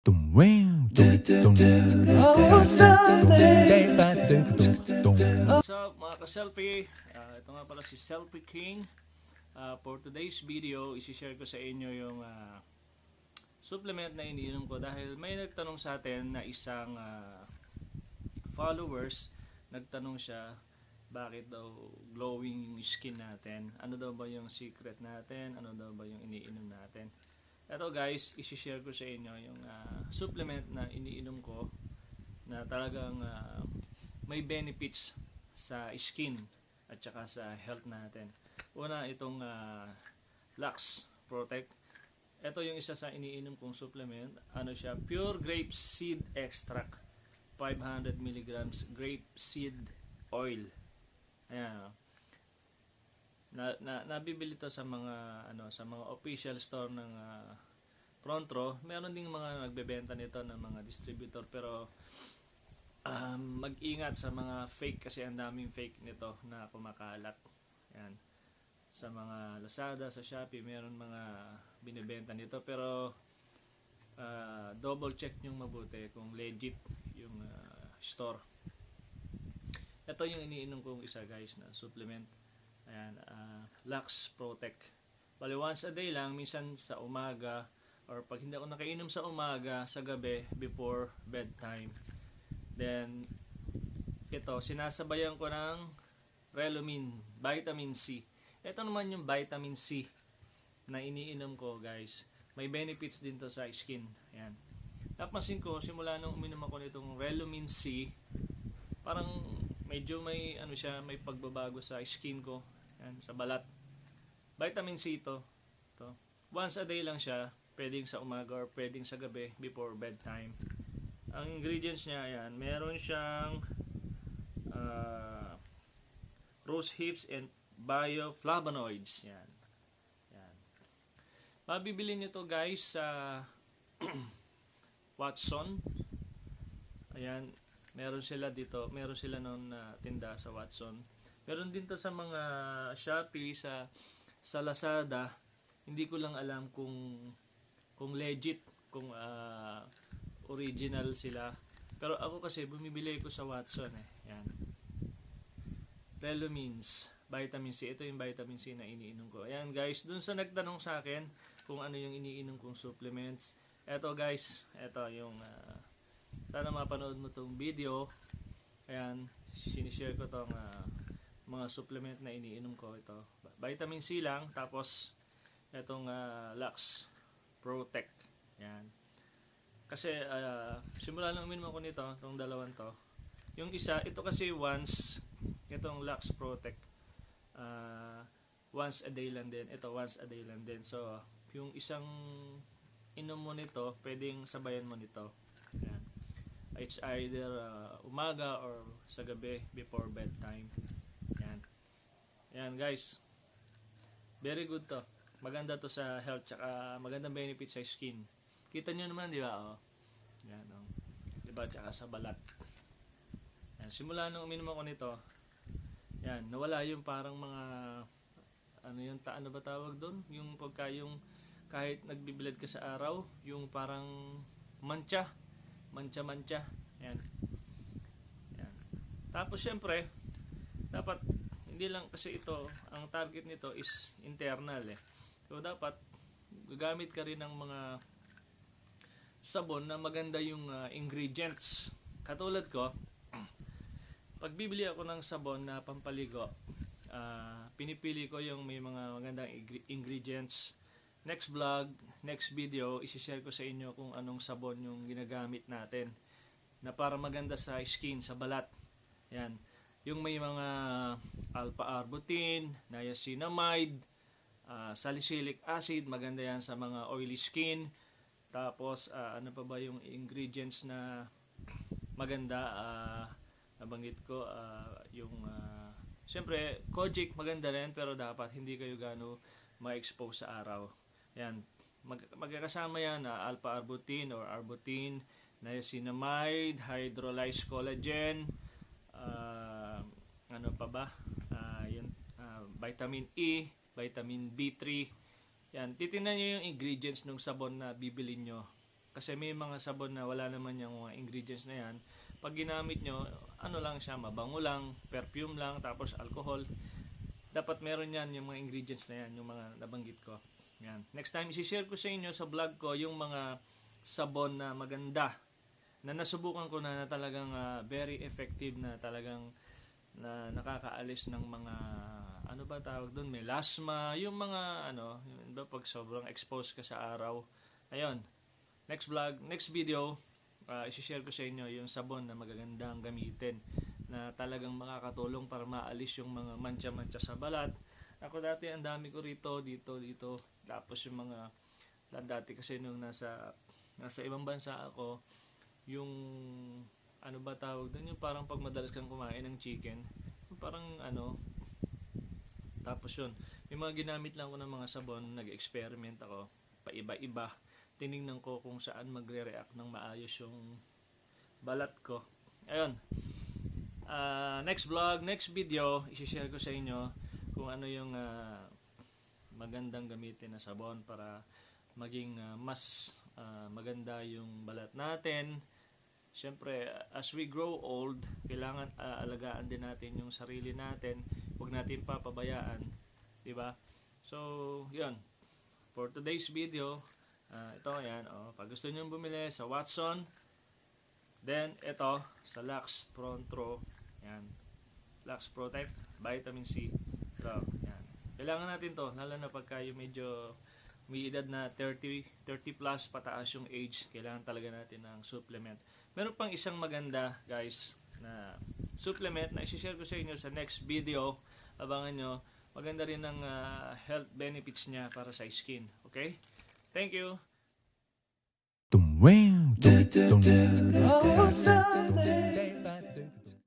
What's up mga ka-selfie? Ito nga pala si Selfie King. For today's video, isi-share ko sa inyo yung supplement na iniinom ko dahil may nagtanong sa atin na isang followers. Nagtanong siya bakit daw glowing yung skin natin, ano daw ba yung secret natin, ano daw ba yung iniinom natin. Ito guys, isi-share ko sa inyo yung supplement na iniinom ko na talagang may benefits sa skin at saka sa health natin. Una, itong Lux Protect. Ito yung isa sa iniinom kong supplement. Ano siya? Pure grape seed extract. 500 mg grape seed oil. Ayan. Nabibili to sa mga sa mga official store ng Frontro. Meron ding mga nagbebenta nito ng mga distributor, pero mag-ingat sa mga fake kasi ang daming fake nito na kumakalat. Yan. Sa mga Lazada, sa Shopee, meron mga binebenta nito, pero double check nyo mabuti kung legit yung store. Ito yung iniinom kong isa guys na supplement. Ayan, Lux Protect. Bali once a day lang, minsan sa umaga, or pag hindi ako nakainom sa umaga, sa gabi before bedtime. Then ito, sinasabayan ko ng Relumin, vitamin C. Ito naman yung vitamin C na iniinom ko guys. May benefits din to sa skin. Ayan. Napansin ko, simula nung uminom ako nitong Relumin C, parang medyo may may pagbabago sa skin ko. Ayan, sa balat. Vitamin C ito. Once a day lang siya. Pwedeng sa umaga or pwedeng sa gabi before bedtime. Ang ingredients niya, ayan, meron siyang rose hips and bioflavonoids. Yan. Yan. Mabibili nyo to guys sa Watson. Ayan, meron sila dito. Meron sila noon na tinda sa Watson. Meron din to sa mga Shopee, sa Lazada. Hindi ko lang alam kung legit, kung original sila. Pero ako kasi bumibili ko sa Watson Yan. Relumins, vitamin C. Ito yung vitamin C na iniinom ko. Ayan guys, dun sa nagtanong sa akin kung ano yung iniinom kong supplements. Ito guys, ito yung sana mapanood mo tong video. Ayan, sinishare ko tong mga supplement na iniinom ko. Ito, vitamin C lang, tapos itong Lux Protect. Yan. Kasi simula nang uminom ako nito, itong dalawang to. Yung isa, ito kasi once, itong Lux Protect, once a day lang din. Ito once a day lang din. So, yung isang inom mo nito, pwedeng sabayan mo nito. Yan. It's either umaga or sa gabi before bedtime. Yan. Yan guys. Very good to. Maganda to sa health, tsaka magandang benefit sa skin. Kita nyo naman, di ba? Oh. Yan, oh. Di ba? Tsaka sa balat. Yan. Simula nung uminom ako nito, yan, nawala yung parang mga, ano ba tawag doon? Yung pagka yung, kahit nagbibilad ka sa araw, yung parang mancha. Yan. Yan. Tapos, syempre, dapat, hindi lang kasi ito, ang target nito is internal So, dapat, gagamit ka rin ng mga sabon na maganda yung ingredients. Katulad ko, pag bibili ako ng sabon na pampaligo, pinipili ko yung may mga magandang ingredients. Next vlog, next video, isi-share ko sa inyo kung anong sabon yung ginagamit natin na para maganda sa skin, sa balat. Yan. Yung may mga alpha-arbutin, niacinamide, salicylic acid, maganda yan sa mga oily skin. Tapos ano pa ba yung ingredients na maganda, nabanggit ko, yung siyempre kojic maganda rin, pero dapat hindi kayo gaano ma-expose sa araw. Yan, magkakasama yan alpha-arbutin or arbutin, niacinamide, hydrolyzed collagen, ano pa ba, vitamin E, vitamin B3. Yan, titingnan nyo yung ingredients ng sabon na bibili nyo. Kasi may mga sabon na wala naman yung mga ingredients na yan. Pag ginamit nyo, ano lang siya, mabango lang, perfume lang, tapos alcohol. Dapat meron yan yung mga ingredients na yan, yung mga nabanggit ko. Yan. Next time, isi-share ko sa inyo sa vlog ko yung mga sabon na maganda na nasubukan ko na talagang very effective, na talagang na nakakaalis ng mga ano ba tawag doon, melasma, yung mga ano, yun ba, pag sobrang exposed ka sa araw. Ayun, next vlog, next video, isi-share ko sa inyo yung sabon na magagandang gamitin na talagang makakatulong para maalis yung mga mancha-mancha sa balat. Ako dati ang dami ko rito, dito. Tapos yung mga dati kasi nung nasa ibang bansa ako, yung ano ba tawag doon, yung parang pag madalas kang kumain ng chicken, yung parang ano, tapos yun, may mga ginamit lang ko ng mga sabon, nag-experiment ako, paiba-iba, tinignan ko kung saan magre-react ng maayos yung balat ko. Ayun, next vlog, next video, isi-share ko sa inyo kung ano yung magandang gamitin na sabon para maging mas maganda yung balat natin. Siyempre, as we grow old, kailangan alagaan din natin yung sarili natin. Huwag natin papabayaan, di ba? So, yun. For today's video, ito yan. Pag gusto niyo bumili sa Watson, then ito sa Lux Pro. Yan. Lux Protect Vitamin C. Ito, yan. Kailangan natin to, lalo na pagka yung medyo may edad na 30 plus pataas yung age, kailangan talaga natin ng supplement. Meron pang isang maganda, guys, na supplement na i-share ko sa inyo sa next video. Abangan nyo. Maganda rin ang health benefits niya para sa skin. Okay? Thank you. Dum, wow, dum, dum, dum, dum, dum, dum, dum.